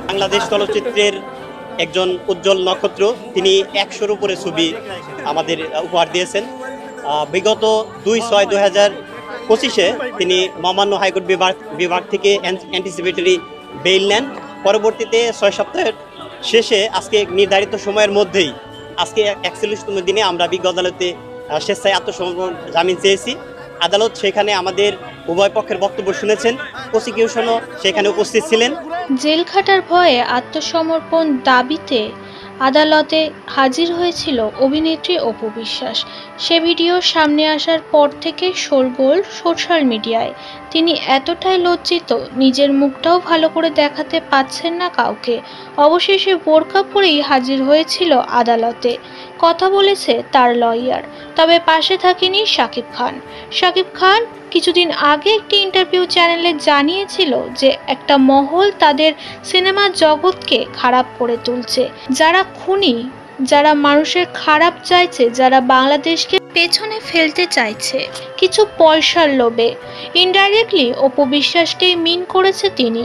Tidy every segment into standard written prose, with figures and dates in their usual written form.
বাংলাদেশ চলচ্চিত্রের একজন উজ্জ্বল নক্ষত্র, তিনি ১০০-র উপরে ছবি আমাদের উপহার দিয়েছেন। বিগত ২/৬/২০২৫-এ তিনি মহামান্য হাইকোর্ট বিভাগ থেকে অ্যান্টিসিপেটরি বেইল নেন। পরবর্তীতে ৬ সপ্তাহের শেষে আজকে নির্ধারিত সময়ের মধ্যেই আজকে ৪১তম দিনে আমরা বিজ্ঞ আদালতে স্বেচ্ছায় আত্মসমর্পণ জামিন চেয়েছি। আদালত সেখানে আমাদের উভয় পক্ষের বক্তব্য শুনেছেন, প্রসিকিউশনও সেখানে উপস্থিত ছিলেন। জেল খাটার ভয়ে আত্মসমর্পণ দাবিতে আদালতে হাজির হয়েছিল অভিনেত্রী অপু বিশ্বাস। সে ভিডিও সামনে আসার পর থেকে শোরগোল সোশ্যাল মিডিয়ায়। তিনি এতটাই লজ্জিত, নিজের মুখটাও ভালো করে দেখাতে পাচ্ছেন না কাউকে। অবশেষে বোরকা পরেই হাজির হয়েছিল আদালতে। কথা বলেছে তার লয়ার, তবে পাশে থাকেনি শাকিব খান। শাকিব খান কিছুদিন আগে একটি ইন্টারভিউ চ্যানেলে জানিয়েছিল যে একটা মহল তাদের সিনেমা জগৎকে খারাপ করে তুলছে, যারা খুনি, যারা মানুষের খারাপ চাইছে, যারা বাংলাদেশকে পেছনে ফেলতে চাইছে কিছু পয়সার লোভে। ইনডাইরেক্টলি অপু বিশ্বাসকেই মিন করেছে তিনি।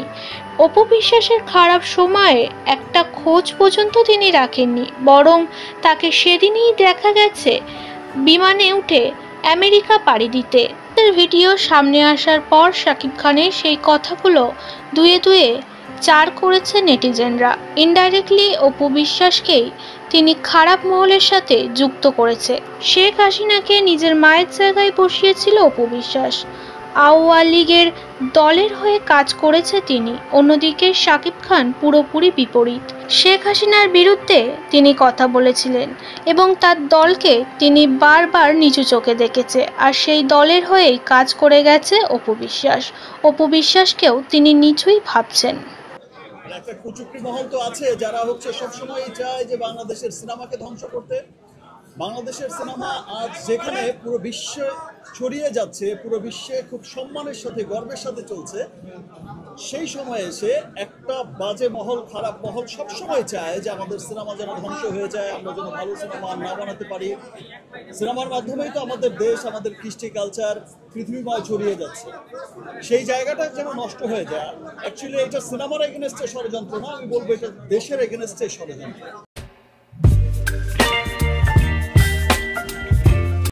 অপু বিশ্বাসের খারাপ সময়ে একটা খোঁজ পর্যন্ত তিনি রাখেননি, বরং তাকে সেদিনই দেখা গেছে বিমানে উঠে আমেরিকা পাড়ি দিতে। ভিডিও সামনে আসার পর শাকিব খানের সেই কথাগুলো দুয়ে দুয়ে চার করেছে নেটিজেনরা। ইনডাইরেক্টলি অপু বিশ্বাসকেই তিনি খারাপ মহলের সাথে যুক্ত করেছে। শেখ হাসিনাকে নিজের মায়ের জায়গায় বসিয়েছিল অপু বিশ্বাস। আওয়ামী লীগের দলের হয়ে কাজ করেছে তিনি। অন্যদিকে শাকিব খান পুরোপুরি বিপরীত। শেখ হাসিনার বিরুদ্ধে তিনি কথা বলেছিলেন এবং তার দলকে তিনি বারবার নিচু চোখে দেখেছে, আর সেই দলের হয়েই কাজ করে গেছে অপু বিশ্বাস। অপু বিশ্বাসকেও তিনি নিচুই ভাবছেন। একটা কুচুকরি মহল তো আছে যারা সবসময় চায় যে বাংলাদেশের সিনেমাকে ধ্বংস করতে। বাংলাদেশের সিনেমা আজ যেখানে পুরো বিশ্বে ছড়িয়ে যাচ্ছে, পুরো বিশ্বে খুব সম্মানের সাথে গর্বের সাথে চলছে, সেই সময়ে এসে একটা বাজে মহল, খারাপ মহল সবসময় চায় যে আমাদের সিনেমা যেন ধ্বংস হয়ে যায়, আমরা যেন ভালো সিনেমা না বানাতে পারি। সিনেমার মাধ্যমেই তো আমাদের দেশ, আমাদের কৃষ্টি কালচার পৃথিবীময় ছড়িয়ে যাচ্ছে। সেই জায়গাটা যেন নষ্ট হয়ে যায়। অ্যাকচুয়ালি এটা সিনেমার এগেনস্টে ষড়যন্ত্র না, আমি বলবো এটা দেশের এগেনস্টে ষড়যন্ত্র।